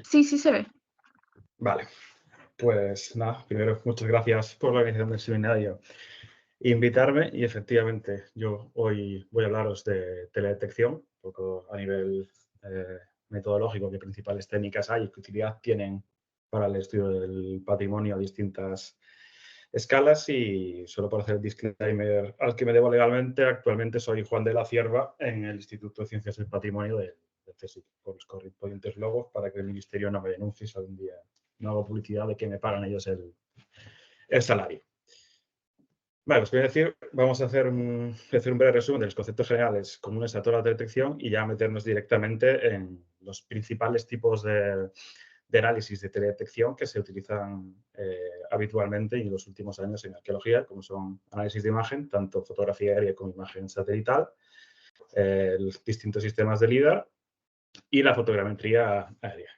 Sí, sí se ve. Vale, pues nada, primero muchas gracias por la organización del seminario e invitarme y efectivamente yo hoy voy a hablaros de teledetección, un poco a nivel metodológico, qué principales técnicas hay y qué utilidad tienen para el estudio del patrimonio a distintas escalas y solo por hacer el disclaimer al que me debo legalmente, actualmente soy Juan de la Cierva en el Instituto de Ciencias del Patrimonio de CSIC, por los correspondientes logos para que el Ministerio no me denuncie si algún día no hago publicidad de que me pagan ellos el salario. Vale, pues voy a decir, vamos a hacer un breve resumen de los conceptos generales comunes a toda la detección y ya meternos directamente en los principales tipos de análisis de teledetección que se utilizan habitualmente y en los últimos años en arqueología, como son análisis de imagen, tanto fotografía aérea como imagen satelital, los distintos sistemas de LIDAR y la fotogrametría aérea.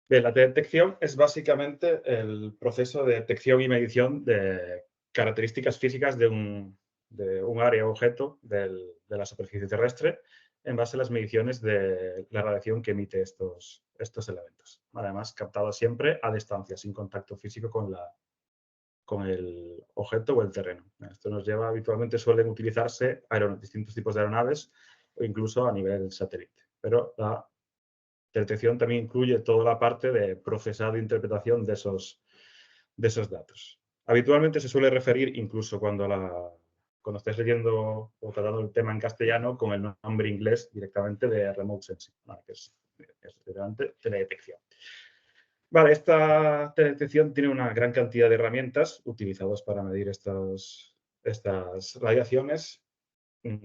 Bien, la detección es básicamente el proceso de detección y medición de características físicas de un área o objeto de la superficie terrestre en base a las mediciones de la radiación que emite estos elementos. Además, captado siempre a distancia, sin contacto físico con el objeto o el terreno. Esto nos lleva, habitualmente suelen utilizarse distintos tipos de aeronaves o incluso a nivel satélite. Pero la detección también incluye toda la parte de procesado e interpretación de esos datos. Habitualmente se suele referir, incluso cuando estés leyendo o tratando el tema en castellano, con el nombre inglés directamente de remote sensing, ¿vale? Que es directamente teledetección. Vale, esta teledetección tiene una gran cantidad de herramientas utilizadas para medir estas radiaciones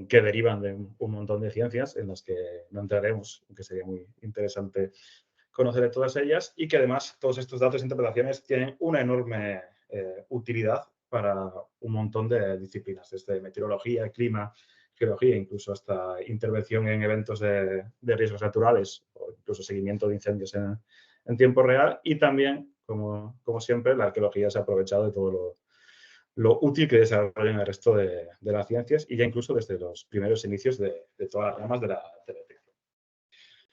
que derivan de un montón de ciencias en las que no entraremos, aunque sería muy interesante conocer de todas ellas, y que además todos estos datos e interpretaciones tienen una enorme utilidad para un montón de disciplinas, desde meteorología, clima, geología, incluso hasta intervención en eventos de riesgos naturales o incluso seguimiento de incendios en tiempo real. Y también, como siempre, la arqueología se ha aprovechado de todo lo útil que desarrollan el resto de las ciencias y ya incluso desde los primeros inicios de todas las ramas de la detección.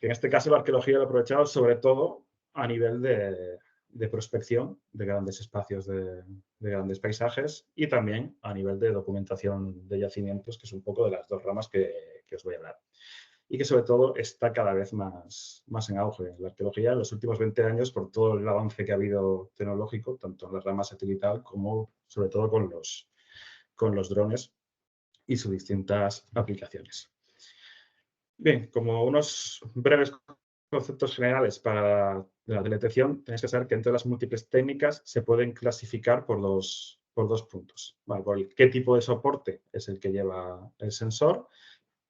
En este caso, la arqueología lo ha aprovechado sobre todo a nivel de prospección de grandes espacios de grandes paisajes y también a nivel de documentación de yacimientos, que es un poco de las dos ramas que os voy a hablar. Y que sobre todo está cada vez más en auge. La arqueología en los últimos 20 años, por todo el avance que ha habido tecnológico, tanto en la rama satelital como sobre todo con los drones y sus distintas aplicaciones. Bien, como unos breves conceptos generales para la detección, tenéis que saber que entre las múltiples técnicas se pueden clasificar por dos puntos. ¿Vale? Por qué tipo de soporte es el que lleva el sensor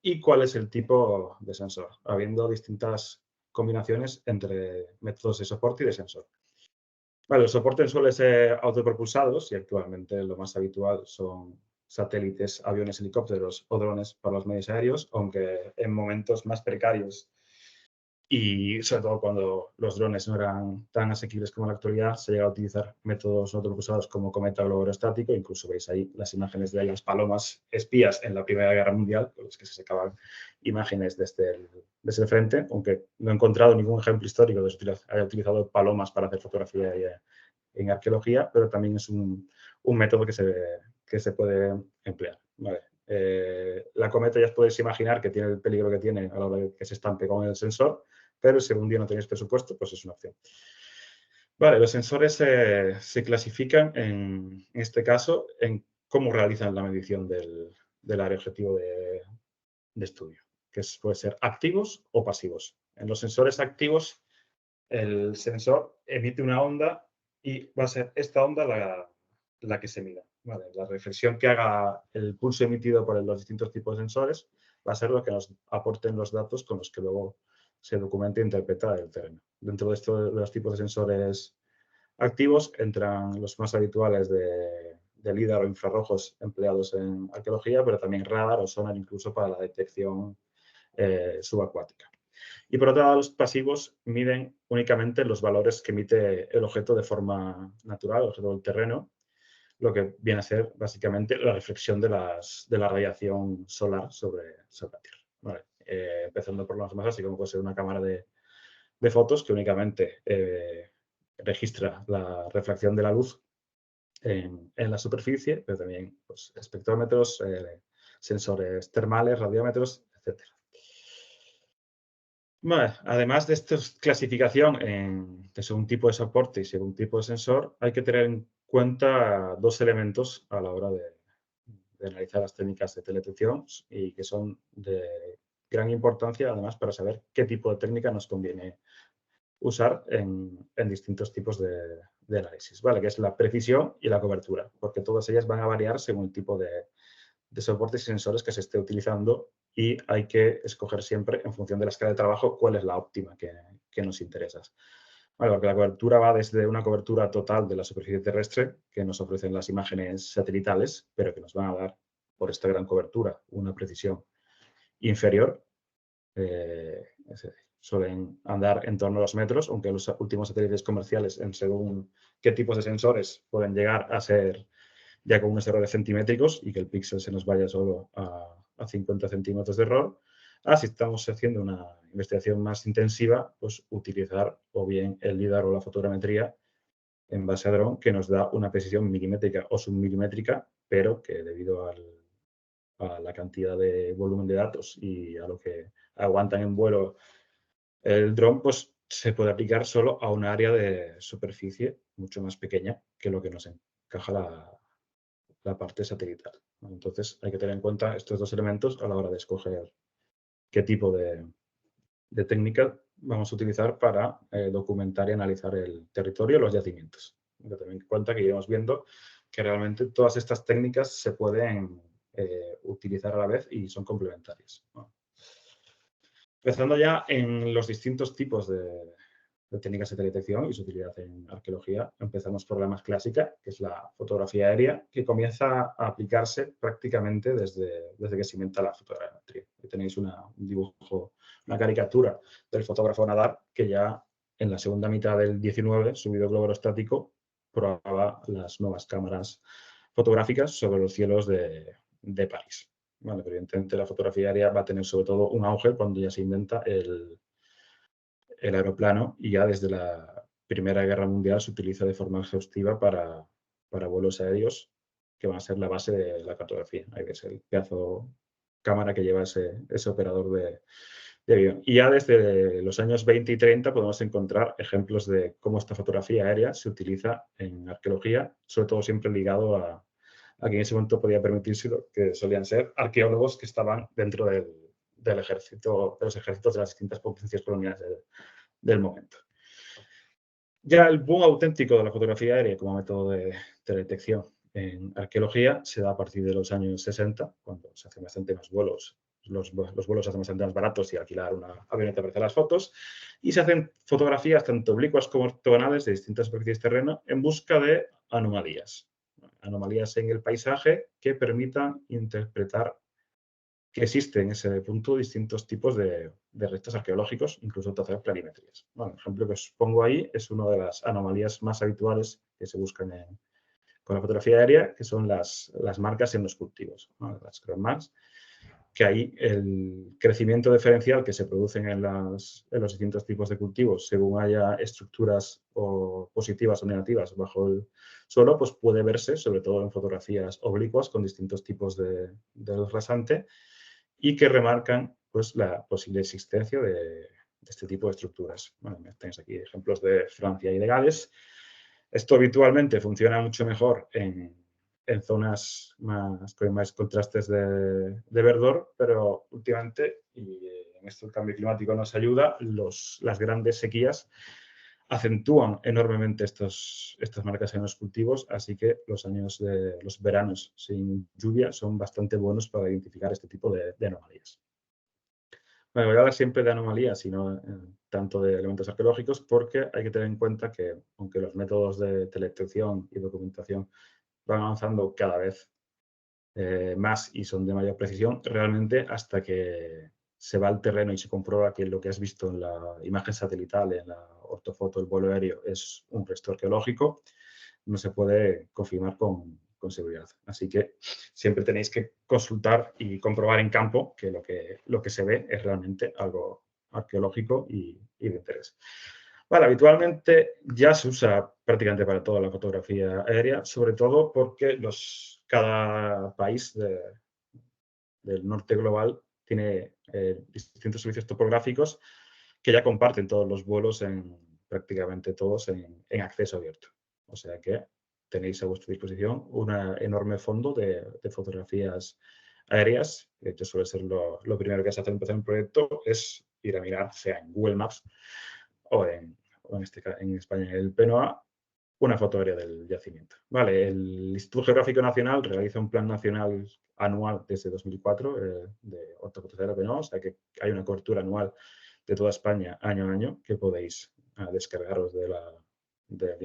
y cuál es el tipo de sensor, habiendo distintas combinaciones entre métodos de soporte y de sensor. Vale, los soportes suelen ser autopropulsados y actualmente lo más habitual son satélites, aviones, helicópteros o drones para los medios aéreos, aunque en momentos más precarios y sobre todo cuando los drones no eran tan asequibles como en la actualidad, se llega a utilizar métodos autopropulsados como cometa globo aerostático. Incluso veis ahí las imágenes de las palomas espías en la Primera Guerra Mundial, con las que se sacaban imágenes desde el frente, aunque no he encontrado ningún ejemplo histórico de que haya utilizado palomas para hacer fotografía en arqueología, pero también es un método que se puede emplear. Vale. La cometa ya os podéis imaginar que tiene el peligro que tiene a la hora de que se estampe con el sensor, pero si algún día no tenéis presupuesto, pues es una opción. Vale, los sensores se clasifican en este caso en cómo realizan la medición del área objetivo de estudio, que puede ser activos o pasivos. En los sensores activos, el sensor emite una onda y va a ser esta onda la que se mida. Vale, la reflexión que haga el pulso emitido por los distintos tipos de sensores va a ser lo que nos aporten los datos con los que luego se documenta e interpreta el terreno. Dentro de estos de los tipos de sensores activos entran los más habituales de LIDAR o infrarrojos empleados en arqueología, pero también radar o sonar incluso para la detección subacuática. Y por otro lado, los pasivos miden únicamente los valores que emite el objeto de forma natural, el objeto del terreno, lo que viene a ser básicamente la reflexión de la radiación solar sobre la Tierra. Vale. Empezando por lo más básico, como puede ser una cámara de fotos que únicamente registra la refracción de la luz en la superficie, pero también pues, espectrómetros, sensores termales, radiómetros, etc. Bueno, además de esta clasificación de según tipo de soporte y según tipo de sensor, hay que tener en cuenta dos elementos a la hora de analizar las técnicas de teledetección y que son de gran importancia, además, para saber qué tipo de técnica nos conviene usar en distintos tipos de análisis, ¿vale? Que es la precisión y la cobertura, porque todas ellas van a variar según el tipo de soportes y sensores que se esté utilizando y hay que escoger siempre, en función de la escala de trabajo, cuál es la óptima que nos interesa. Vale, porque la cobertura va desde una cobertura total de la superficie terrestre que nos ofrecen las imágenes satelitales, pero que nos van a dar, por esta gran cobertura, una precisión inferior. Suelen andar en torno a los metros, aunque los últimos satélites comerciales, en según qué tipos de sensores, pueden llegar a ser ya con unos errores centimétricos y que el píxel se nos vaya solo a 50 centímetros de error. Si estamos haciendo una investigación más intensiva, pues utilizar o bien el LIDAR o la fotogrametría en base a dron, que nos da una precisión milimétrica o submilimétrica, pero que debido a la cantidad de volumen de datos y a lo que aguantan en vuelo el dron, pues se puede aplicar solo a un área de superficie mucho más pequeña que lo que nos encaja la parte satelital. Entonces, hay que tener en cuenta estos dos elementos a la hora de escoger qué tipo de técnica vamos a utilizar para documentar y analizar el territorio y los yacimientos. Hay que tener en cuenta que iremos viendo que realmente todas estas técnicas se pueden utilizar a la vez y son complementarias. Empezando ya en los distintos tipos de técnicas de teledetección y su utilidad en arqueología, empezamos por la más clásica, que es la fotografía aérea, que comienza a aplicarse prácticamente desde que se inventa la fotogrametría. Aquí tenéis un dibujo, una caricatura del fotógrafo Nadar, que ya en la segunda mitad del 19, su video globo aerostático, probaba las nuevas cámaras fotográficas sobre los cielos de París. Vale, pero evidentemente la fotografía aérea va a tener sobre todo un auge cuando ya se inventa el aeroplano y ya desde la Primera Guerra Mundial se utiliza de forma exhaustiva para vuelos aéreos que van a ser la base de la cartografía. Ahí ves el pedazo cámara que lleva ese operador de avión. Y ya desde los años 20 y 30 podemos encontrar ejemplos de cómo esta fotografía aérea se utiliza en arqueología, sobre todo siempre ligado a quien en ese momento podía permitírselo, que solían ser arqueólogos que estaban dentro del ejército, de los ejércitos de las distintas potencias coloniales del momento. Ya el boom auténtico de la fotografía aérea como método de detección en arqueología se da a partir de los años 60, cuando se hacen bastante más vuelos. Los vuelos se hacen bastante más baratos y alquilar una avioneta para hacer las fotos. Y se hacen fotografías tanto oblicuas como ortogonales de distintas superficies de terreno en busca de anomalías. Anomalías en el paisaje que permitan interpretar que existen en ese punto distintos tipos de restos arqueológicos, incluso trazar planimetrías. Bueno, el ejemplo que os pongo ahí es una de las anomalías más habituales que se buscan con la fotografía aérea, que son las marcas en los cultivos, ¿no? Las crop marks, que ahí el crecimiento diferencial que se producen en los distintos tipos de cultivos, según haya estructuras positivas o negativas bajo el suelo, pues puede verse, sobre todo en fotografías oblicuas con distintos tipos de luz rasante, y que remarcan pues, la posible existencia de este tipo de estructuras. Bueno, tenéis aquí ejemplos de Francia y de Gales. Esto habitualmente funciona mucho mejor en zonas con más contrastes de verdor, pero últimamente, y en esto el cambio climático nos ayuda, las grandes sequías acentúan enormemente estas marcas en los cultivos, así que los veranos sin lluvia son bastante buenos para identificar este tipo de anomalías. Bueno, voy a hablar siempre de anomalías y no tanto de elementos arqueológicos, porque hay que tener en cuenta que, aunque los métodos de teledetección y documentación van avanzando cada vez más y son de mayor precisión, realmente hasta que se va al terreno y se comprueba que lo que has visto en la imagen satelital, en la ortofoto del vuelo aéreo, es un resto arqueológico, no se puede confirmar con seguridad. Así que siempre tenéis que consultar y comprobar en campo que lo que se ve es realmente algo arqueológico y de interés. Vale, habitualmente ya se usa prácticamente para toda la fotografía aérea, sobre todo porque cada país del norte global tiene distintos servicios topográficos que ya comparten todos los vuelos, prácticamente todos, en acceso abierto. O sea que tenéis a vuestra disposición un enorme fondo de fotografías aéreas, que suele ser lo primero que se hace al empezar un proyecto, es ir a mirar, sea en Google Maps o en España en el PNOA, una fotografía del yacimiento. Vale, el Instituto Geográfico Nacional realiza un plan nacional anual desde 2004 de ortofotografía del PNOA, o sea que hay una cobertura anual de toda España año a año que podéis descargaros de la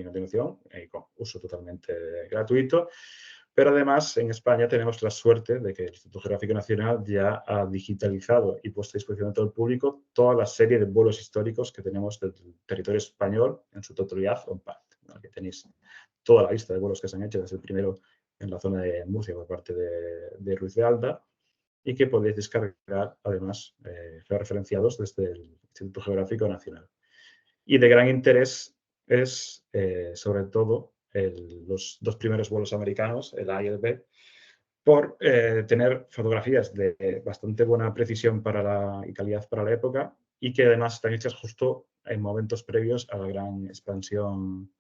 continuación con uso totalmente gratuito. Pero además, en España tenemos la suerte de que el Instituto Geográfico Nacional ya ha digitalizado y puesto a disposición de todo el público toda la serie de vuelos históricos que tenemos del territorio español en su totalidad o en parte. Aquí tenéis toda la lista de vuelos que se han hecho, desde el primero en la zona de Murcia por parte de Ruiz de Alda, y que podéis descargar, además, referenciados desde el Instituto Geográfico Nacional. Y de gran interés es, sobre todo, los dos primeros vuelos americanos, el A y el B, por tener fotografías de bastante buena precisión y calidad para la época, y que además están hechas justo en momentos previos a la gran expansión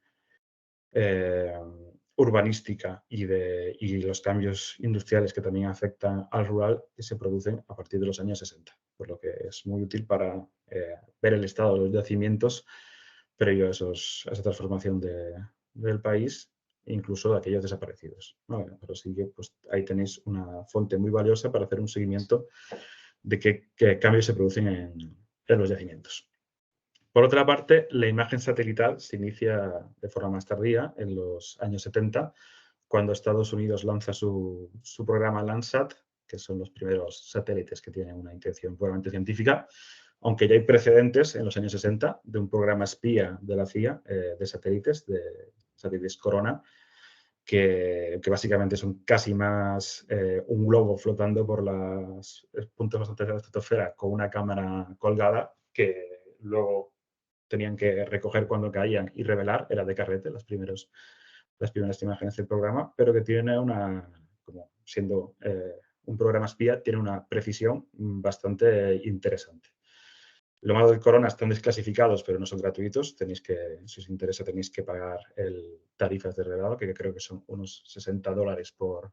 urbanística y los cambios industriales que también afectan al rural, que se producen a partir de los años 60, por lo que es muy útil para ver el estado de los yacimientos previo a esa transformación del país, incluso de aquellos desaparecidos. Bueno, pero sí que pues, ahí tenéis una fuente muy valiosa para hacer un seguimiento de qué cambios se producen en los yacimientos. Por otra parte, la imagen satelital se inicia de forma más tardía, en los años 70, cuando Estados Unidos lanza su programa Landsat, que son los primeros satélites que tienen una intención puramente científica, aunque ya hay precedentes en los años 60 de un programa espía de la CIA de satélites Corona, que básicamente son casi más un globo flotando por los puntos más altos de la estratosfera con una cámara colgada que luego tenían que recoger cuando caían y revelar, era de carrete las primeras imágenes del programa, pero que tiene como siendo un programa espía, tiene una precisión bastante interesante. Lo malo del Corona están desclasificados, pero no son gratuitos. Si os interesa, tenéis que pagar tarifas de revelado, que creo que son unos $60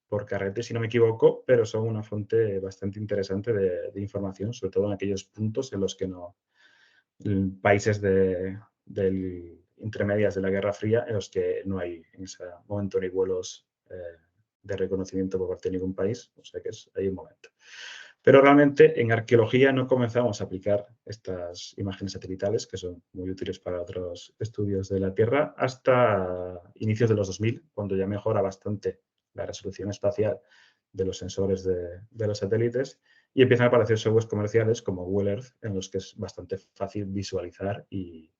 por carrete, si no me equivoco, pero son una fuente bastante interesante de información, sobre todo en aquellos puntos en los que países intermedias de la Guerra Fría, en los que no hay en ese momento ni vuelos de reconocimiento por parte de ningún país, o sea que hay un momento. Pero realmente en arqueología no comenzamos a aplicar estas imágenes satelitales, que son muy útiles para otros estudios de la Tierra, hasta inicios de los 2000, cuando ya mejora bastante la resolución espacial de los sensores de los satélites y empiezan a aparecer softwares comerciales como Google Earth, en los que es bastante fácil visualizar y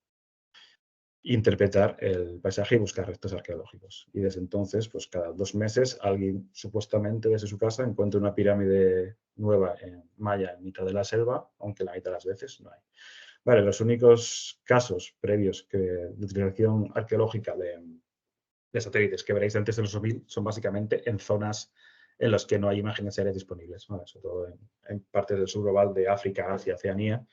interpretar el paisaje y buscar restos arqueológicos. Y desde entonces, pues cada 2 meses, alguien supuestamente desde su casa encuentra una pirámide nueva en maya en mitad de la selva, aunque la mitad de las veces no hay. Vale, los únicos casos previos de utilización arqueológica de satélites que veréis antes de los 2000 son básicamente en zonas en las que no hay imágenes aéreas disponibles, ¿vale? Sobre todo en partes del sur global de África, Asia, Oceanía,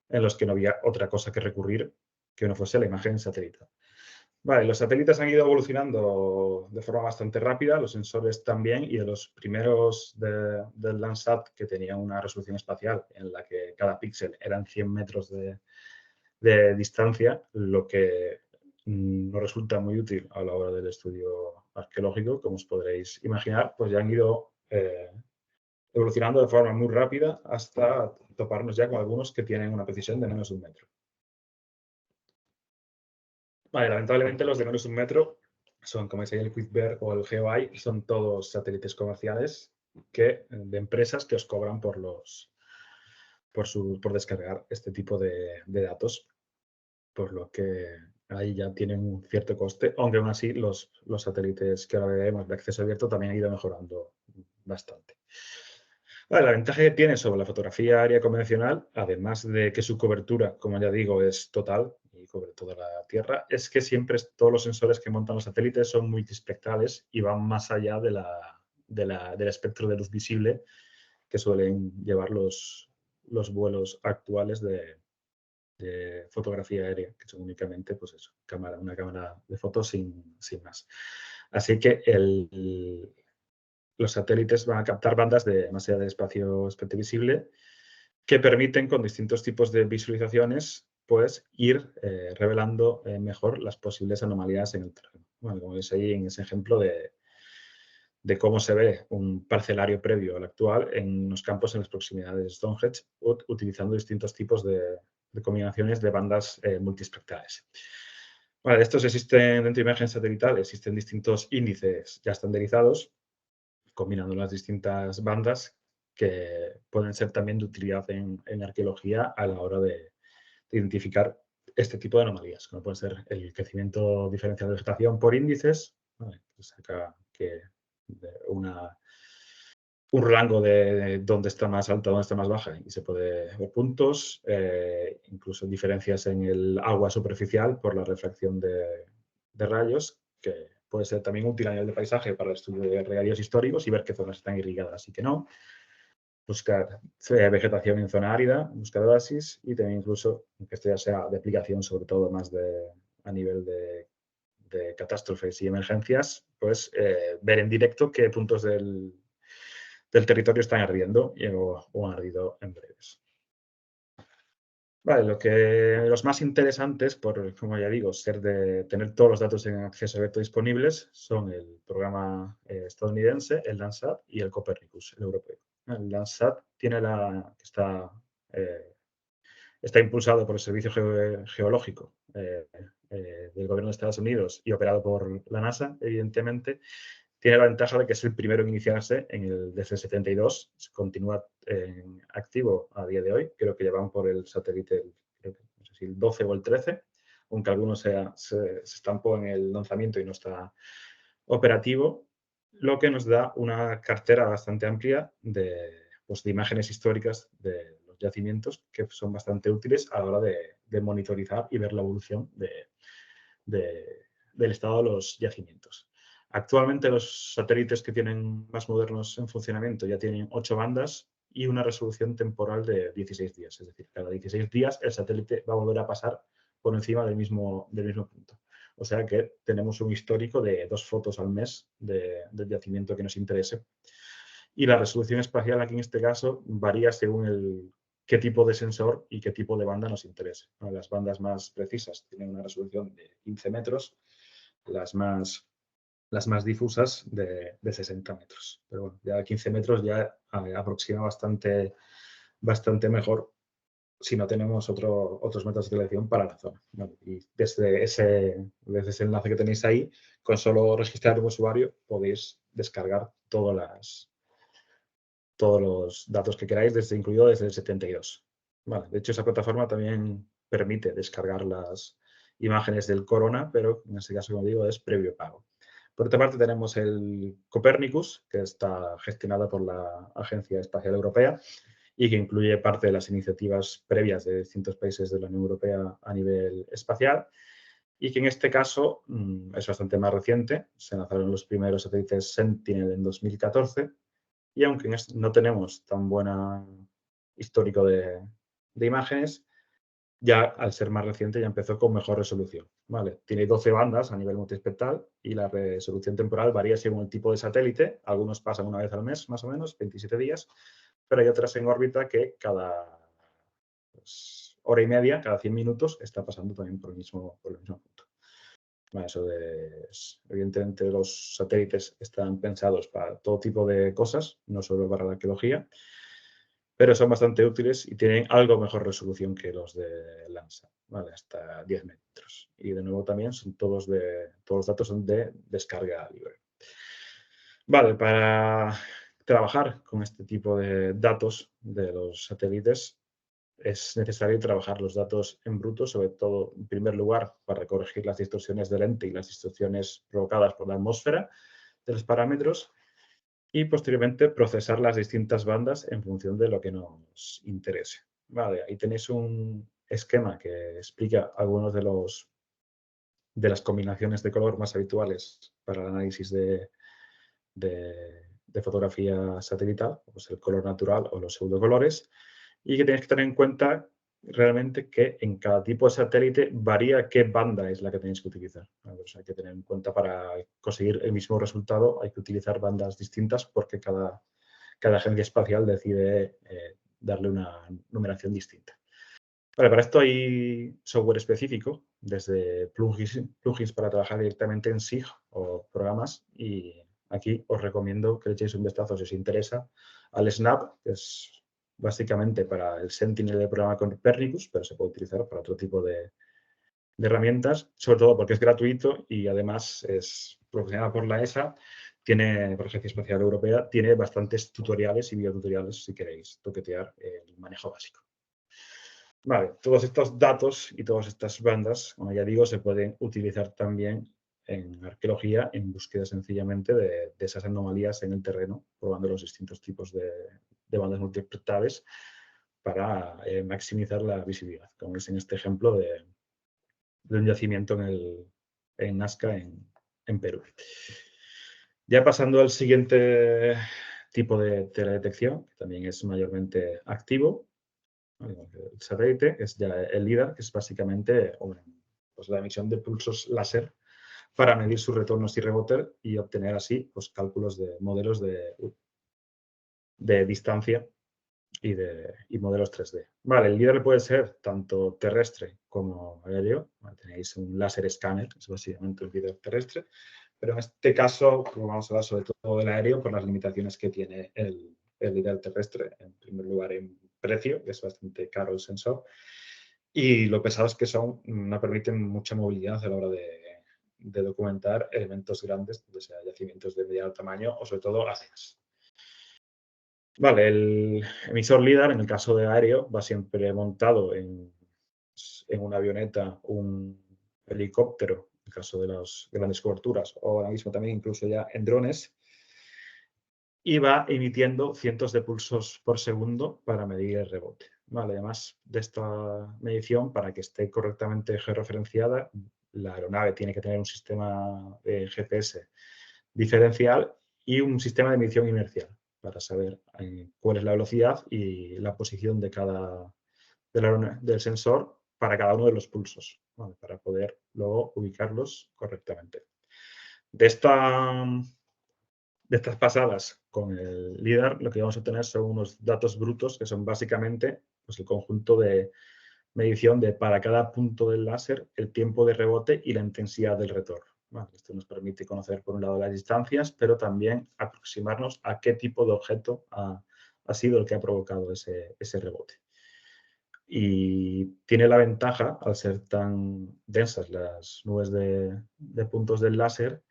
en los que no había otra cosa que recurrir que no fuese la imagen satelital. Vale, los satélites han ido evolucionando de forma bastante rápida, los sensores también, y de los primeros del Landsat, que tenían una resolución espacial en la que cada píxel eran 100 metros de distancia, lo que nos resulta muy útil a la hora del estudio arqueológico, como os podréis imaginar, pues ya han ido evolucionando de forma muy rápida hasta toparnos ya con algunos que tienen una precisión de menos de 1 metro. Vale, lamentablemente los de menos de 1 metro son, como decía, el QuickBear o el GeoEye, son todos satélites comerciales de empresas que os cobran por descargar este tipo de datos, por lo que ahí ya tienen un cierto coste, aunque aún así los satélites que ahora vemos de acceso abierto también han ido mejorando bastante. Vale, la ventaja que tiene sobre la fotografía aérea convencional, además de que su cobertura, como ya digo, es total y cubre toda la Tierra, es que siempre todos los sensores que montan los satélites son multiespectrales y van más allá del espectro de luz visible que suelen llevar los vuelos actuales de fotografía aérea, que son únicamente, pues eso, una cámara de fotos sin más. Así que los satélites van a captar bandas de más allá del espectro visible que permiten con distintos tipos de visualizaciones pues ir revelando mejor las posibles anomalías en el terreno. Bueno, como veis ahí en ese ejemplo de cómo se ve un parcelario previo al actual en los campos en las proximidades de Stonehenge, utilizando distintos tipos de combinaciones de bandas multiespectrales. Vale, de estos existen dentro de imágenes satelitales, existen distintos índices ya estandarizados, combinando las distintas bandas que pueden ser también de utilidad en arqueología a la hora de identificar este tipo de anomalías, como puede ser el crecimiento diferencial de vegetación por índices, ¿vale? Pues acá que un rango de dónde está más alta, dónde está más baja, y se puede ver puntos, incluso diferencias en el agua superficial por la refracción de rayos, que puede ser también útil a nivel de paisaje para el estudio de regadíos históricos y ver qué zonas están irrigadas y qué no. Buscar vegetación en zona árida, buscar oasis y también incluso, aunque esto ya sea de aplicación sobre todo más a nivel de catástrofes y emergencias, pues ver en directo qué puntos del territorio están ardiendo o han ardido en breves. Vale, los más interesantes, como ya digo, tener todos los datos en acceso abierto disponibles, son el programa estadounidense, el Landsat, y el Copernicus, el europeo. El Landsat eh, está impulsado por el Servicio Geológico del Gobierno de Estados Unidos y operado por la NASA, evidentemente. Tiene la ventaja de que es el primero en iniciarse desde el 72, continúa activo a día de hoy, creo que ya van por el satélite, no sé si el 12 o el 13, aunque alguno se estampó en el lanzamiento y no está operativo, lo que nos da una cartera bastante amplia pues, de imágenes históricas de los yacimientos que son bastante útiles a la hora de monitorizar y ver la evolución del estado de los yacimientos. Actualmente los satélites que tienen más modernos en funcionamiento ya tienen 8 bandas y una resolución temporal de 16 días. Es decir, cada 16 días el satélite va a volver a pasar por encima del mismo punto. O sea que tenemos un histórico de 2 fotos al mes del yacimiento que nos interese. Y la resolución espacial aquí en este caso varía según qué tipo de sensor y qué tipo de banda nos interese. Las bandas más precisas tienen una resolución de 15 metros, las más difusas de 60 metros. Pero bueno, ya 15 metros ya aproxima bastante mejor si no tenemos otros métodos de selección para la zona. ¿Vale? Y desde ese enlace que tenéis ahí, con solo registrar un usuario, podéis descargar todos los datos que queráis, incluido desde el 72. Vale, de hecho, esa plataforma también permite descargar las imágenes del Corona, pero en este caso, como digo, es previo pago. Por otra parte, tenemos el Copernicus, que está gestionado por la Agencia Espacial Europea y que incluye parte de las iniciativas previas de distintos países de la Unión Europea a nivel espacial y que en este caso es bastante más reciente. Se lanzaron los primeros satélites Sentinel en 2014 y aunque no tenemos tan buena histórico de imágenes, ya al ser más reciente ya empezó con mejor resolución. ¿Vale? Tiene 12 bandas a nivel multiespectral y la resolución temporal varía según el tipo de satélite. Algunos pasan una vez al mes, más o menos, 27 días, pero hay otras en órbita que cada hora y media, cada 100 minutos, está pasando también por el mismo punto. Bueno, evidentemente los satélites están pensados para todo tipo de cosas, no solo para la arqueología, pero son bastante útiles y tienen algo mejor resolución que los de Landsat, ¿vale? Hasta 10 metros. Y de nuevo también todos los datos son de descarga libre. Vale, para trabajar con este tipo de datos de los satélites es necesario trabajar los datos en bruto, sobre todo, en primer lugar, para corregir las distorsiones de lente y las distorsiones provocadas por la atmósfera de los parámetros. y posteriormente procesar las distintas bandas en función de lo que nos interese. Vale, ahí tenéis un esquema que explica algunos de las combinaciones de color más habituales para el análisis de fotografía satelital, pues el color natural o los pseudocolores, y que tenéis que tener en cuenta realmente que en cada tipo de satélite varía qué banda es la que tenéis que utilizar. Pues hay que tener en cuenta para conseguir el mismo resultado, hay que utilizar bandas distintas porque cada agencia espacial decide darle una numeración distinta. Vale, para esto hay software específico, desde plugins para trabajar directamente en SIG o programas, y aquí os recomiendo que le echéis un vistazo si os interesa al Snap, que es básicamente para el Sentinel de programa con Copernicus, pero se puede utilizar para otro tipo de herramientas, sobre todo porque es gratuito y además es proporcionada por la ESA, tiene, por la Agencia Espacial Europea, tiene bastantes tutoriales y videotutoriales si queréis toquetear el manejo básico. Vale, todos estos datos y todas estas bandas, como ya digo, se pueden utilizar también en arqueología en búsqueda sencillamente de esas anomalías en el terreno, probando los distintos tipos de bandas multiespectrales para maximizar la visibilidad, como es en este ejemplo de un yacimiento en Nazca, en Perú. Ya pasando al siguiente tipo de teledetección, que también es mayormente activo, el satélite es ya el LIDAR, que es básicamente pues la emisión de pulsos láser para medir sus retornos y rebotes y obtener así pues, cálculos de modelos de distancia y modelos 3D. Vale, el LIDAR puede ser tanto terrestre como aéreo. Vale, tenéis un láser escáner, es básicamente un LIDAR terrestre, pero en este caso, como vamos a hablar sobre todo del aéreo, por las limitaciones que tiene el LIDAR terrestre. En primer lugar, en precio, que es bastante caro el sensor, y lo pesados que son, no permiten mucha movilidad a la hora de documentar elementos grandes, ya sea yacimientos de mediano tamaño o sobre todo áreas. Vale, el emisor LIDAR, en el caso de aéreo, va siempre montado en una avioneta, un helicóptero, en el caso de las grandes coberturas, o ahora mismo también incluso ya en drones, y va emitiendo cientos de pulsos por segundo para medir el rebote. Vale, además de esta medición, para que esté correctamente georreferenciada, la aeronave tiene que tener un sistema de GPS diferencial y un sistema de medición inercial para saber cuál es la velocidad y la posición del sensor para cada uno de los pulsos, ¿vale? Para poder luego ubicarlos correctamente. De estas pasadas con el LIDAR, lo que vamos a obtener son unos datos brutos que son básicamente pues, el conjunto de medición de para cada punto del láser el tiempo de rebote y la intensidad del retorno. Bueno, esto nos permite conocer, por un lado, las distancias, pero también aproximarnos a qué tipo de objeto ha sido el que ha provocado ese rebote. Y tiene la ventaja, al ser tan densas las nubes de puntos del láser,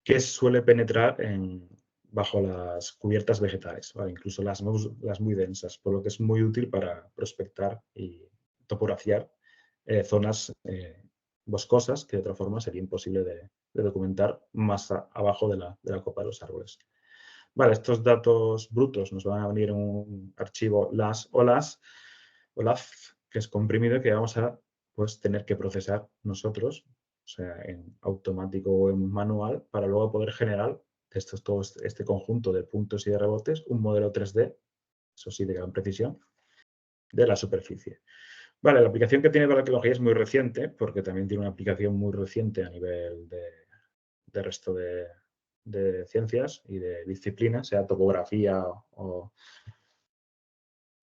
que suele penetrar bajo las cubiertas vegetales, ¿vale? Incluso las muy densas, por lo que es muy útil para prospectar y topografiar zonas boscosas que de otra forma sería imposible de documentar más abajo de la copa de los árboles. Vale, estos datos brutos nos van a venir en un archivo LAS o LAF, que es comprimido, que vamos a pues, tener que procesar nosotros, o sea, en automático o en manual, para luego poder generar todo este conjunto de puntos y de rebotes, un modelo 3D, eso sí, de gran precisión, de la superficie. Vale, la aplicación que tiene para la arqueología es muy reciente, porque también tiene una aplicación muy reciente a nivel de resto de ciencias y de disciplinas, sea topografía u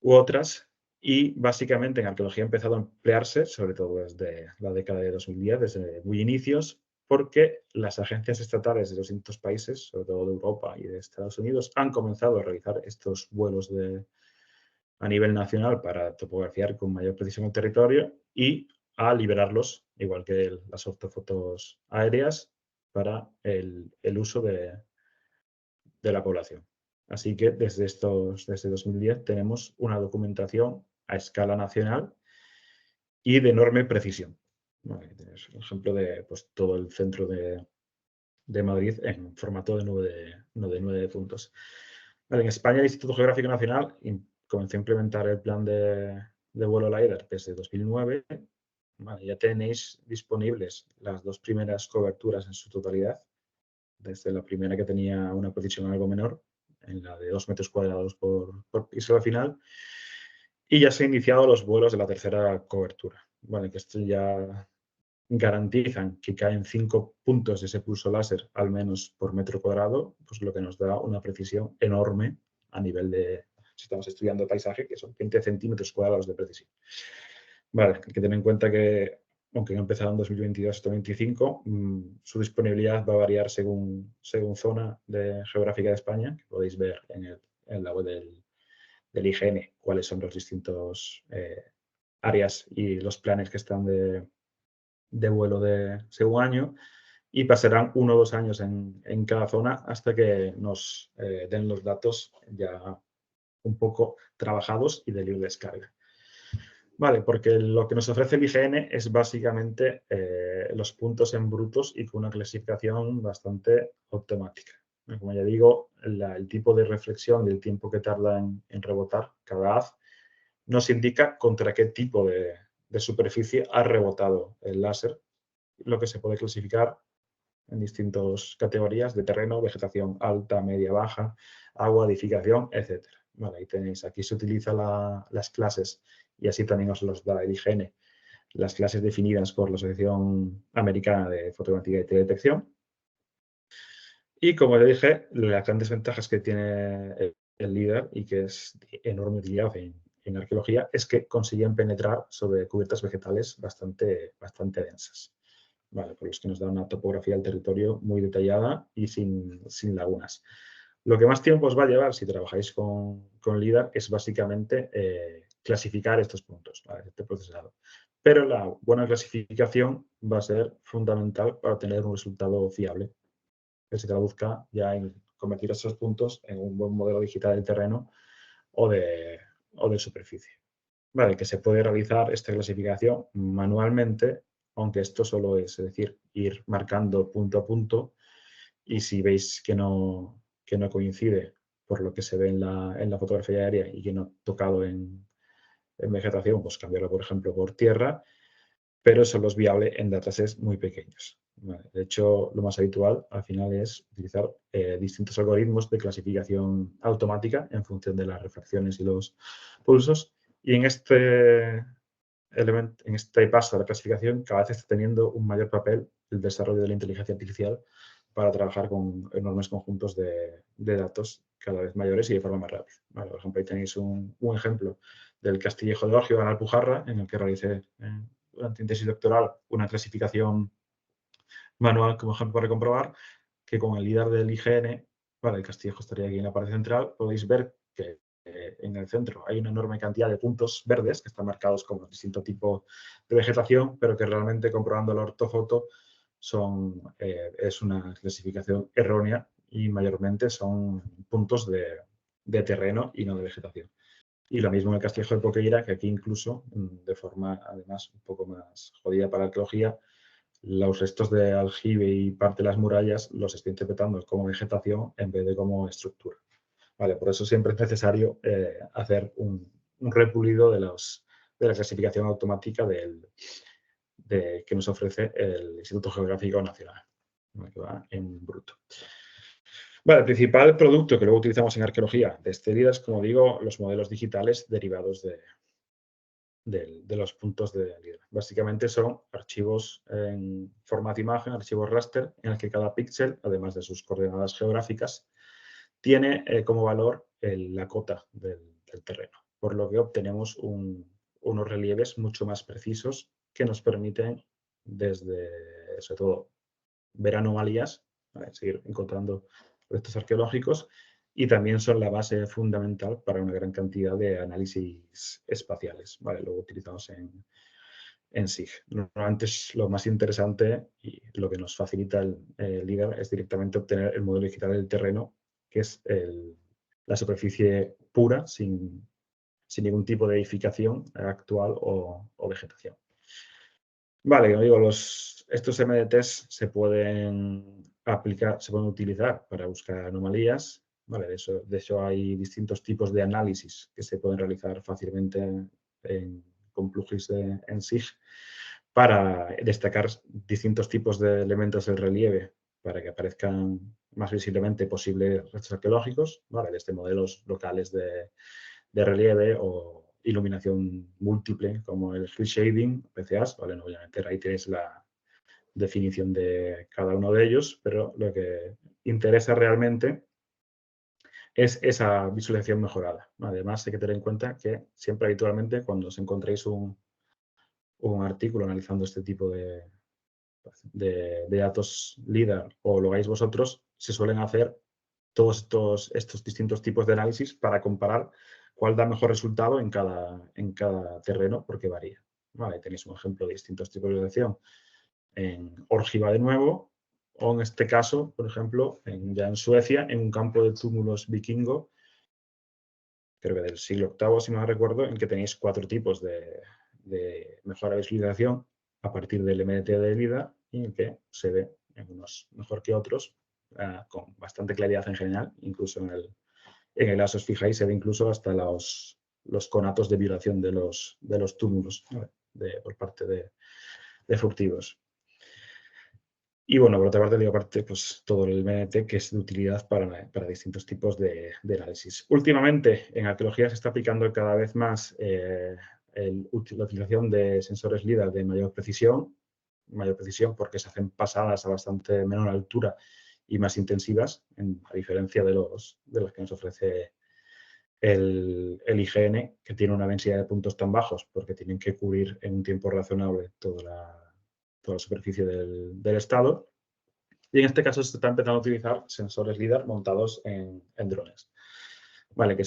otras. Y básicamente en arqueología ha empezado a emplearse, sobre todo desde la década de 2010, desde muy inicios, porque las agencias estatales de los distintos países, sobre todo de Europa y de Estados Unidos, han comenzado a realizar estos vuelos a nivel nacional para topografiar con mayor precisión el territorio y a liberarlos, igual que las ortofotos aéreas, para el uso de la población. Así que desde 2010 tenemos una documentación a escala nacional y de enorme precisión. Vale, tienes un ejemplo de pues, todo el centro de Madrid en formato de 9 puntos. Vale, en España el Instituto Geográfico Nacional comenzó a implementar el plan de vuelo LiDAR desde 2009. Vale, ya tenéis disponibles las dos primeras coberturas en su totalidad, desde la primera que tenía una precisión algo menor, en la de 2 metros cuadrados por píxel al final, y ya se han iniciado los vuelos de la tercera cobertura. Vale, que esto ya garantizan que caen 5 puntos de ese pulso láser al menos por metro cuadrado, pues lo que nos da una precisión enorme a nivel de, si estamos estudiando paisaje, que son 20 centímetros cuadrados de precisión. Vale, hay que tener en cuenta que, aunque ha empezado en 2022 hasta 2025, su disponibilidad va a variar según zona geográfica de España, que podéis ver en la web del IGN cuáles son los distintos áreas y los planes que están de vuelo de según año, y pasarán 1 o 2 años en cada zona hasta que nos den los datos ya un poco trabajados y de libre descarga. Vale, porque lo que nos ofrece el IGN es básicamente los puntos en brutos y con una clasificación bastante automática. Como ya digo, el tipo de reflexión y el tiempo que tarda en rebotar cada haz nos indica contra qué tipo de superficie ha rebotado el láser, lo que se puede clasificar en distintas categorías de terreno, vegetación alta, media, baja, agua, edificación, etc. Vale, ahí tenéis, aquí se utilizan las clases y así también os los da el IGN, las clases definidas por la Asociación Americana de Fotográfica y Teledetección. Y como ya dije, las grandes ventajas que tiene el LiDAR y que es de enorme utilidad en arqueología es que consiguen penetrar sobre cubiertas vegetales bastante densas. Vale, por los que nos da una topografía del territorio muy detallada y sin lagunas. Lo que más tiempo os va a llevar si trabajáis con LiDAR es básicamente clasificar estos puntos, ¿vale? Este procesado. Pero la buena clasificación va a ser fundamental para tener un resultado fiable, que se traduzca ya en convertir esos puntos en un buen modelo digital del terreno o de superficie. Vale, que se puede realizar esta clasificación manualmente, aunque esto solo es decir, ir marcando punto a punto, y si veis que no coincide por lo que se ve en la fotografía aérea y que no ha tocado en vegetación, pues cambiarlo, por ejemplo, por tierra, pero solo es viable en datasets muy pequeños. Vale, de hecho, lo más habitual al final es utilizar distintos algoritmos de clasificación automática en función de las refracciones y los pulsos. Y en este paso de la clasificación, cada vez está teniendo un mayor papel el desarrollo de la inteligencia artificial para trabajar con enormes conjuntos de datos cada vez mayores y de forma más rápida. Vale, por ejemplo, ahí tenéis un ejemplo del Castillejo de Orgio, en Alpujarra, en el que realicé durante mi tesis doctoral una clasificación manual como ejemplo para comprobar que con el LiDAR del IGN, vale, el Castillejo estaría aquí en la pared central, podéis ver que en el centro hay una enorme cantidad de puntos verdes que están marcados como distinto tipo de vegetación, pero que realmente comprobando la ortofoto es una clasificación errónea y mayormente son puntos de terreno y no de vegetación. Y lo mismo en el Castillejo de Poqueira, que aquí incluso, de forma además un poco más jodida para la arqueología, los restos de aljibe y parte de las murallas los estoy interpretando como vegetación en vez de como estructura. Vale, por eso siempre es necesario hacer un repulido de la clasificación automática que nos ofrece el Instituto Geográfico Nacional, que va en bruto. Vale, el principal producto que luego utilizamos en arqueología de este LiDAR es, como digo, los modelos digitales derivados de los puntos de LiDAR. Básicamente son archivos en formato imagen, archivos raster, en el que cada píxel, además de sus coordenadas geográficas, tiene como valor la cota del terreno, por lo que obtenemos unos relieves mucho más precisos que nos permiten, sobre todo, ver anomalías, ¿vale? Seguir encontrando restos arqueológicos, y también son la base fundamental para una gran cantidad de análisis espaciales, ¿vale? Luego utilizados en SIG. Normalmente es lo más interesante y lo que nos facilita el LiDAR es directamente obtener el modelo digital del terreno, que es la superficie pura, sin ningún tipo de edificación actual o vegetación. Vale, como digo, estos MDTs se pueden se pueden utilizar para buscar anomalías. ¿Vale? De hecho, hay distintos tipos de análisis que se pueden realizar fácilmente con plugins en SIG para destacar distintos tipos de elementos del relieve para que aparezcan más visiblemente posibles restos arqueológicos, ¿vale? Desde modelos locales de relieve o iluminación múltiple como el Field Shading, PCAs, ¿vale? No, obviamente ahí tenéis la definición de cada uno de ellos, pero lo que interesa realmente es esa visualización mejorada. Además, hay que tener en cuenta que siempre habitualmente cuando os encontréis un artículo analizando este tipo de datos LIDAR o lo hagáis vosotros, se suelen hacer todos estos distintos tipos de análisis para comparar cuál da mejor resultado en cada terreno, porque varía. Vale, tenéis un ejemplo de distintos tipos de visualización en Órgiva de nuevo, o en este caso, por ejemplo, ya en Suecia, en un campo de túmulos vikingo, creo que del siglo VIII, si no me recuerdo, en que tenéis 4 tipos de mejora de visualización a partir del MDT de LIDAR y en que se ve en unos mejor que otros, con bastante claridad en general, incluso en el ASO, os fijáis, se ve incluso hasta los conatos de vibración de los túmulos, ¿no? Por parte de furtivos. Y bueno, por otra parte, digo, aparte, pues todo el MNT que es de utilidad para distintos tipos de análisis. Últimamente, en arqueología se está aplicando cada vez más la utilización de sensores LIDAR de mayor precisión porque se hacen pasadas a bastante menor altura y más intensivas, a diferencia de las que nos ofrece el IGN, que tiene una densidad de puntos tan bajos porque tienen que cubrir en un tiempo razonable toda la superficie del estado. Y en este caso se está empezando a utilizar sensores LIDAR montados en drones, ¿vale? Que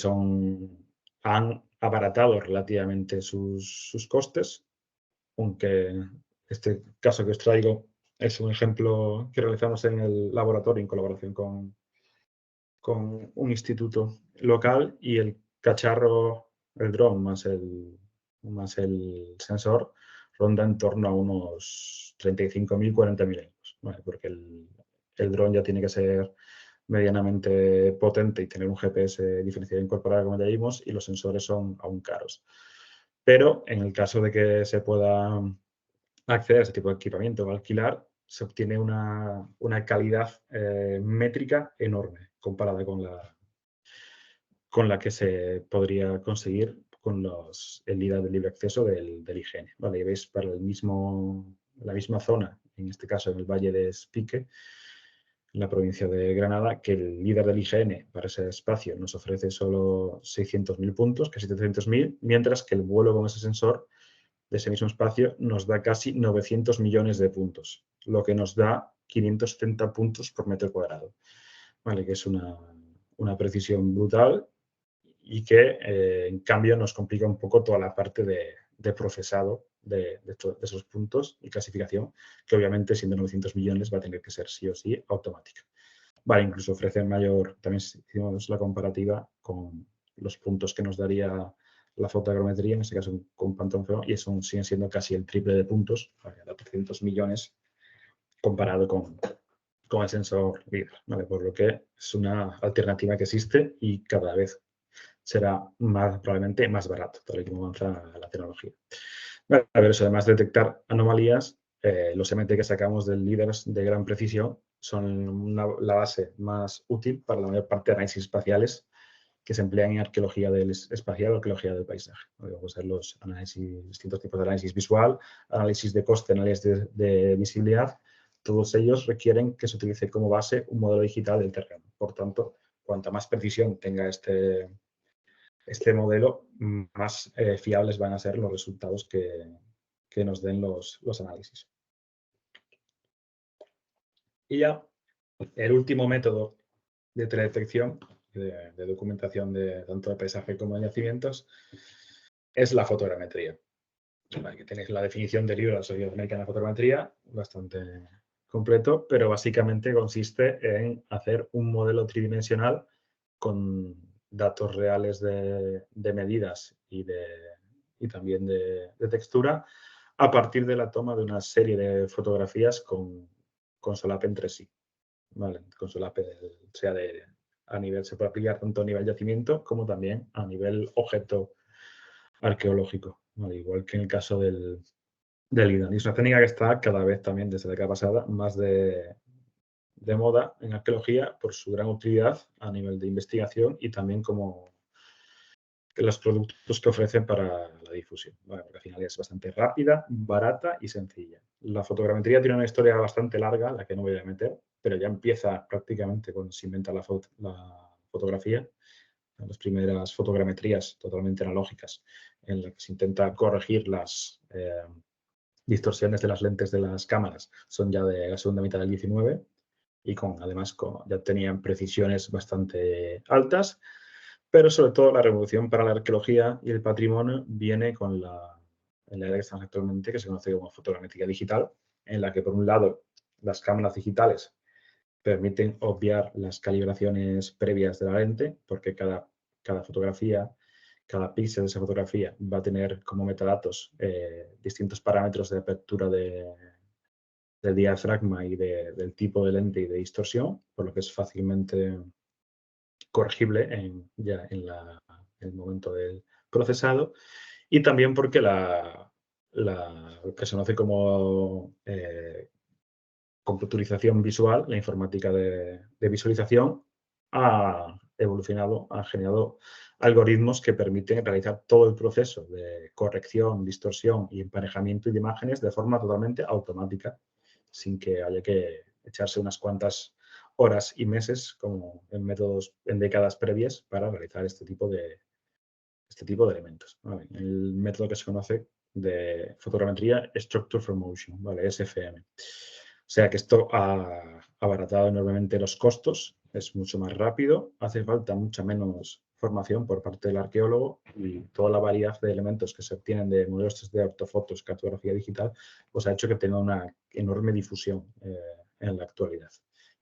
han abaratado relativamente sus costes, aunque este caso que os traigo es un ejemplo que realizamos en el laboratorio en colaboración con un instituto local, y el cacharro, el dron más el sensor, ronda en torno a unos 35.000, 40.000 euros, ¿vale? Porque el dron ya tiene que ser medianamente potente y tener un GPS diferencial incorporado, como ya vimos, y los sensores son aún caros. Pero en el caso de que se pueda acceder a ese tipo de equipamiento o alquilar, se obtiene una calidad métrica enorme comparada con la que se podría conseguir con el LIDAR de libre acceso del IGN. ¿Vale? Y veis para la misma zona, en este caso en el Valle de Espique, en la provincia de Granada, que el LIDAR del IGN para ese espacio nos ofrece solo 600.000 puntos, casi 700.000, mientras que el vuelo con ese sensor de ese mismo espacio nos da casi 900 millones de puntos, lo que nos da 570 puntos por metro cuadrado. ¿Vale? Que es una precisión brutal y que, en cambio, nos complica un poco toda la parte de procesado de esos puntos y clasificación, que obviamente, siendo 900 millones, va a tener que ser sí o sí automática. Vale, incluso ofrece también hicimos la comparativa con los puntos que nos daría la fotogrametría, en este caso con Phantom Phone, y siguen siendo casi el triple de puntos, a 300 millones, comparado con el sensor LIDAR, ¿vale? Por lo que es una alternativa que existe y cada vez será probablemente más barato, tal y como avanza la tecnología. Vale, a ver, eso, además de detectar anomalías, los MT que sacamos del LIDAR de gran precisión son la base más útil para la mayor parte de análisis espaciales que se emplean en arqueología espacial o arqueología del paisaje. Vamos a ver los distintos tipos de análisis visual, análisis de coste, análisis de visibilidad. Todos ellos requieren que se utilice como base un modelo digital del terreno. Por tanto, cuanta más precisión tenga este modelo, más fiables van a ser los resultados que nos den los análisis. Y ya, el último método de teledetección, de documentación tanto de paisaje como de yacimientos, es la fotogrametría. Aquí tenéis la definición del libro de la Sociedad Americana de Fotogrametría, bastante completo, pero básicamente consiste en hacer un modelo tridimensional con datos reales de medidas y también de textura, a partir de la toma de una serie de fotografías con solap entre sí. ¿vale? Con solape, a nivel, se puede aplicar tanto a nivel yacimiento como también a nivel objeto arqueológico, ¿vale? Igual que en el caso del IDAN. Y es una técnica que está cada vez también, desde la década pasada, más de moda en arqueología por su gran utilidad a nivel de investigación y también como los productos que ofrecen para la difusión, ¿vale? Porque al final es bastante rápida, barata y sencilla. La fotogrametría tiene una historia bastante larga, la que no voy a meter, pero ya empieza prácticamente cuando se inventa la fotografía, las primeras fotogrametrías totalmente analógicas, en las que se intenta corregir las distorsiones de las lentes de las cámaras, son ya de la segunda mitad del 19 y además ya tenían precisiones bastante altas, pero sobre todo la revolución para la arqueología y el patrimonio viene en la era que estamos actualmente, que se conoce como fotogrametría digital, en la que por un lado las cámaras digitales permiten obviar las calibraciones previas de la lente, porque cada fotografía, cada píxel de esa fotografía va a tener como metadatos distintos parámetros de apertura del diafragma y del tipo de lente y de distorsión, por lo que es fácilmente corregible ya en el momento del procesado. Y también porque lo que se conoce como computarización visual, la informática de visualización, ha evolucionado, ha generado algoritmos que permiten realizar todo el proceso de corrección, distorsión y emparejamiento de imágenes de forma totalmente automática, sin que haya que echarse unas cuantas horas y meses, como en décadas previas, para realizar este tipo de elementos, ¿vale? El método que se conoce de fotogrametría Structure from Motion, ¿vale? SFM. O sea que esto ha abaratado enormemente los costos, es mucho más rápido, hace falta mucha menos formación por parte del arqueólogo y toda la variedad de elementos que se obtienen de modelos de ortofotos, cartografía digital, pues ha hecho que tenga una enorme difusión en la actualidad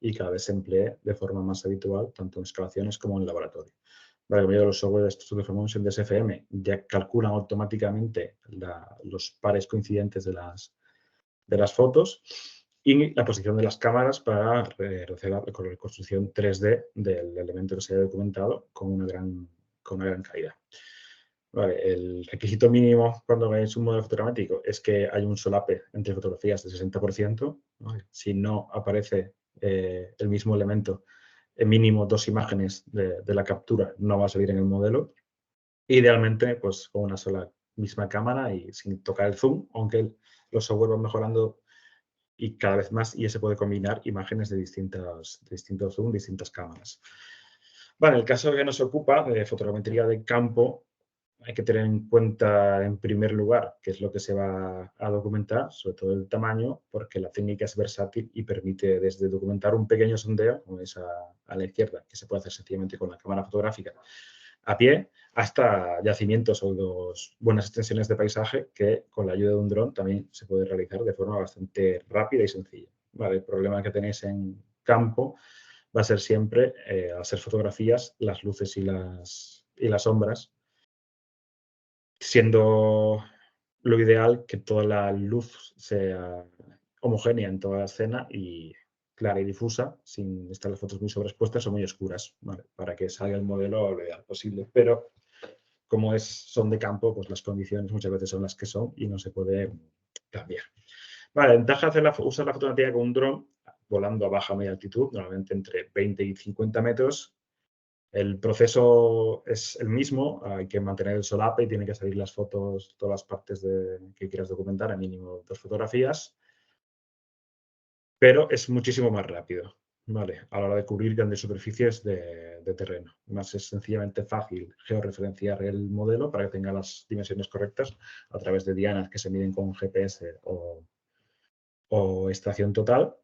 y cada vez se emplee de forma más habitual tanto en excavaciones como en laboratorio. Vale, como digo, los software de Structure from Motion de SFM ya calculan automáticamente los pares coincidentes de las fotos y la posición de las cámaras para realizar la reconstrucción 3D del elemento que se haya documentado con una gran calidad. Vale, el requisito mínimo cuando veis un modelo fotogramétrico es que hay un solape entre fotografías del 60%. ¿Vale? Si no aparece el mismo elemento, mínimo 2 imágenes de la captura no va a salir en el modelo. Idealmente, pues con una sola misma cámara y sin tocar el zoom, aunque los software van mejorando y cada vez más y se puede combinar imágenes de distintos zoom, distintas cámaras. Vale, el caso que nos ocupa de fotogrametría de campo, hay que tener en cuenta en primer lugar qué es lo que se va a documentar, sobre todo el tamaño, porque la técnica es versátil y permite desde documentar un pequeño sondeo, como es a la izquierda, que se puede hacer sencillamente con la cámara fotográfica a pie, hasta yacimientos o buenas extensiones de paisaje que con la ayuda de un dron también se puede realizar de forma bastante rápida y sencilla. Vale, el problema que tenéis en campo va a ser siempre, al ser fotografías, las luces y las sombras, siendo lo ideal que toda la luz sea homogénea en toda la escena y clara y difusa, sin estar las fotos muy sobreexpuestas o muy oscuras, ¿vale? Para que salga el modelo lo ideal posible. Pero como son de campo, pues las condiciones muchas veces son las que son y no se puede cambiar. Vale, la ventaja de usar la fotografía con un dron volando a baja o media altitud, normalmente entre 20 y 50 metros. El proceso es el mismo, hay que mantener el solape y tienen que salir las fotos, todas las partes que quieras documentar, a mínimo 2 fotografías, pero es muchísimo más rápido, ¿vale? A la hora de cubrir grandes superficies de terreno. Más es sencillamente fácil georreferenciar el modelo para que tenga las dimensiones correctas a través de dianas que se miden con GPS o estación total.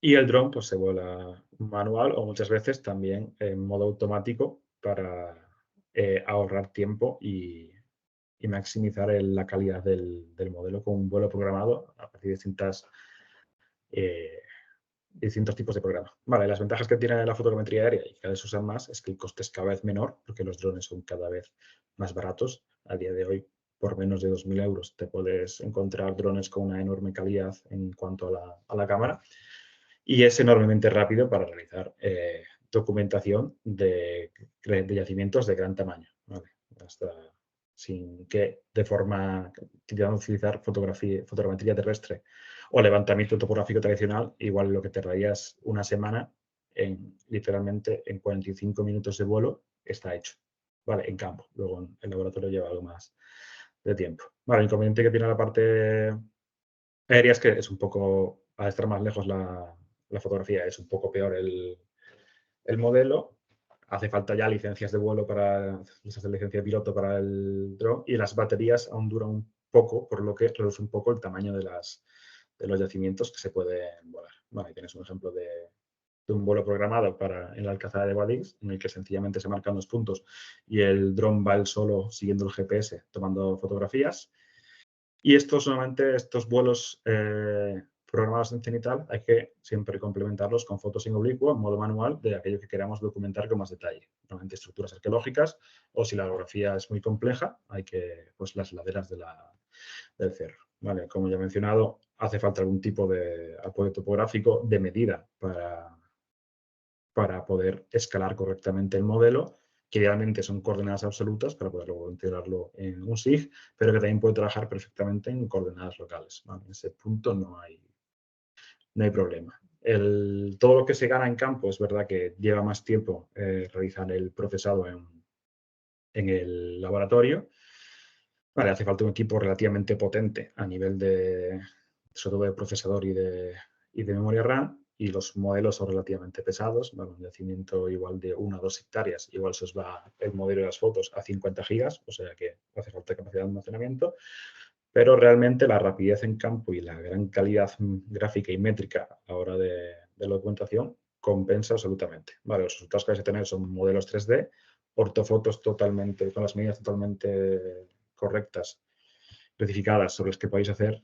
Y el dron pues se vuela manual o muchas veces también en modo automático para ahorrar tiempo y maximizar la calidad del modelo con un vuelo programado a partir de eh, distintos tipos de programas. Vale, las ventajas que tiene la fotogrametría aérea y que cada vez se usan más es que el coste es cada vez menor porque los drones son cada vez más baratos. A día de hoy, por menos de 2.000 euros, te puedes encontrar drones con una enorme calidad en cuanto a la cámara. y es enormemente rápido para realizar documentación de yacimientos de gran tamaño, ¿vale? Hasta sin que de forma que te van a utilizar fotogrametría terrestre o levantamiento topográfico tradicional, igual lo que tardarías una semana, literalmente en 45 minutos de vuelo está hecho, ¿vale? En campo. Luego en el laboratorio lleva algo más de tiempo. Vale, el inconveniente que tiene la parte aérea es que es un poco, al estar más lejos la fotografía, es un poco peor el modelo. Hace falta ya licencias de vuelo para, licencia de piloto para el dron, y las baterías aún duran un poco, por lo que reduce un poco el tamaño de los yacimientos que se pueden volar. Vale, tienes un ejemplo de un vuelo programado en la Alcázar de Guadix, en el que sencillamente se marcan los puntos y el dron va él solo siguiendo el GPS, tomando fotografías. Y estos vuelos programados en cenital hay que siempre complementarlos con fotos en oblicuo, en modo manual, de aquello que queramos documentar con más detalle. Normalmente estructuras arqueológicas, o si la orografía es muy compleja, hay que, pues, las laderas del cerro. Vale, como ya he mencionado, hace falta algún tipo de apoyo topográfico de medida para poder escalar correctamente el modelo, que idealmente son coordenadas absolutas para poder luego integrarlo en un SIG, pero que también puede trabajar perfectamente en coordenadas locales, ¿vale? En ese punto no hay problema. Todo lo que se gana en campo es verdad que lleva más tiempo realizar el procesado en el laboratorio. Vale, hace falta un equipo relativamente potente a nivel sobre todo de procesador y de memoria RAM, y los modelos son relativamente pesados. Vale, un yacimiento igual de 1 o 2 hectáreas, igual se os va el modelo de las fotos a 50 gigas, o sea que hace falta capacidad de almacenamiento, pero realmente la rapidez en campo y la gran calidad gráfica y métrica a la hora de la documentación compensa absolutamente. Vale, los resultados que vais a tener son modelos 3D, ortofotos totalmente, con las medidas totalmente correctas, especificadas, sobre las que podéis hacer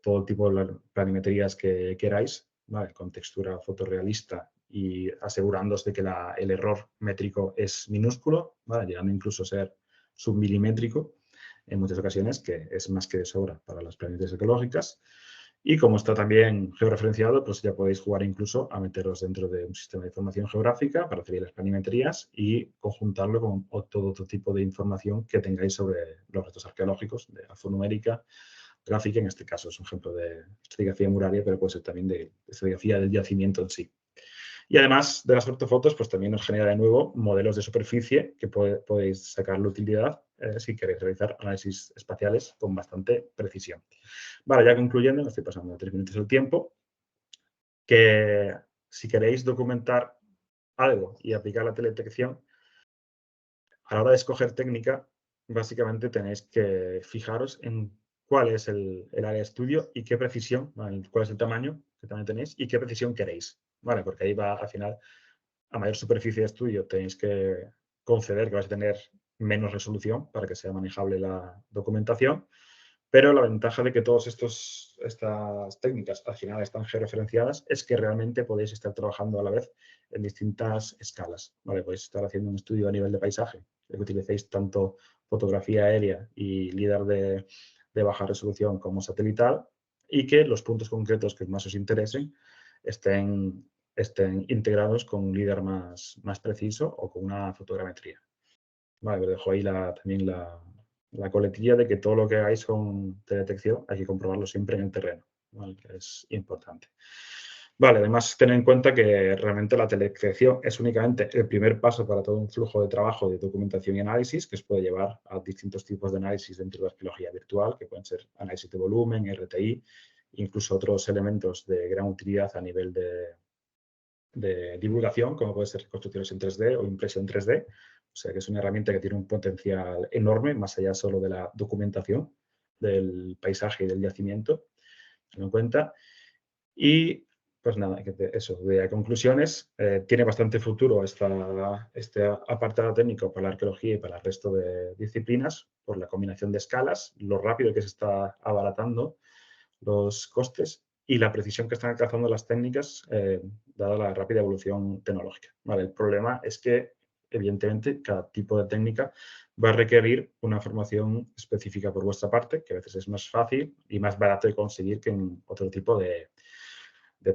todo tipo de planimetrías que queráis, ¿vale? Con textura fotorrealista y asegurándoos de que el error métrico es minúsculo, ¿vale? Llegando incluso a ser submilimétrico en muchas ocasiones, que es más que de sobra para las planimetrías ecológicas. Y como está también georreferenciado, pues ya podéis jugar incluso a meteros dentro de un sistema de información geográfica para hacer las planimetrías y conjuntarlo con todo otro tipo de información que tengáis sobre los restos arqueológicos, de alfanumérica, gráfica. En este caso es un ejemplo de estratigrafía muraria, pero puede ser también de estratigrafía del yacimiento en sí. Y además de las ortofotos, pues también nos genera de nuevo modelos de superficie que podéis sacarle utilidad si queréis realizar análisis espaciales con bastante precisión. Vale, ya concluyendo, me estoy pasando 3 minutos el tiempo, que si queréis documentar algo y aplicar la teledetección, a la hora de escoger técnica, básicamente tenéis que fijaros en cuál es el área de estudio y qué precisión, ¿vale? Cuál es el tamaño que también tenéis y qué precisión queréis, ¿vale? Porque ahí va, al final, a mayor superficie de estudio tenéis que conceder que vais a tener menos resolución para que sea manejable la documentación, pero la ventaja de que todas estas técnicas al final están georreferenciadas es que realmente podéis estar trabajando a la vez en distintas escalas, ¿vale? Podéis estar haciendo un estudio a nivel de paisaje, que utilicéis tanto fotografía aérea y LIDAR de baja resolución como satelital, y que los puntos concretos que más os interesen estén integrados con un LIDAR más preciso o con una fotogrametría. Vale, os dejo ahí también la coletilla de que todo lo que hagáis con teledetección hay que comprobarlo siempre en el terreno, ¿vale? Que es importante. Vale, además tener en cuenta que realmente la teledetección es únicamente el primer paso para todo un flujo de trabajo de documentación y análisis que os puede llevar a distintos tipos de análisis dentro de la arqueología virtual, que pueden ser análisis de volumen, RTI, incluso otros elementos de gran utilidad a nivel de divulgación, como puede ser reconstrucciones en 3D o impresión 3D. O sea que es una herramienta que tiene un potencial enorme, más allá solo de la documentación del paisaje y del yacimiento, tenlo en cuenta. Y pues nada, eso, de conclusiones, tiene bastante futuro este apartado técnico para la arqueología y para el resto de disciplinas, por la combinación de escalas, lo rápido que se está abaratando los costes y la precisión que están alcanzando las técnicas, dada la rápida evolución tecnológica. Vale, el problema es que, evidentemente, cada tipo de técnica va a requerir una formación específica por vuestra parte, que a veces es más fácil y más barato de conseguir que en otro tipo de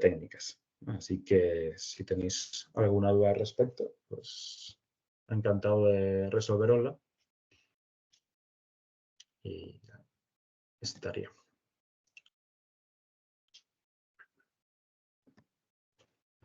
técnicas. Así que si tenéis alguna duda al respecto, pues encantado de resolverosla. Y estaría.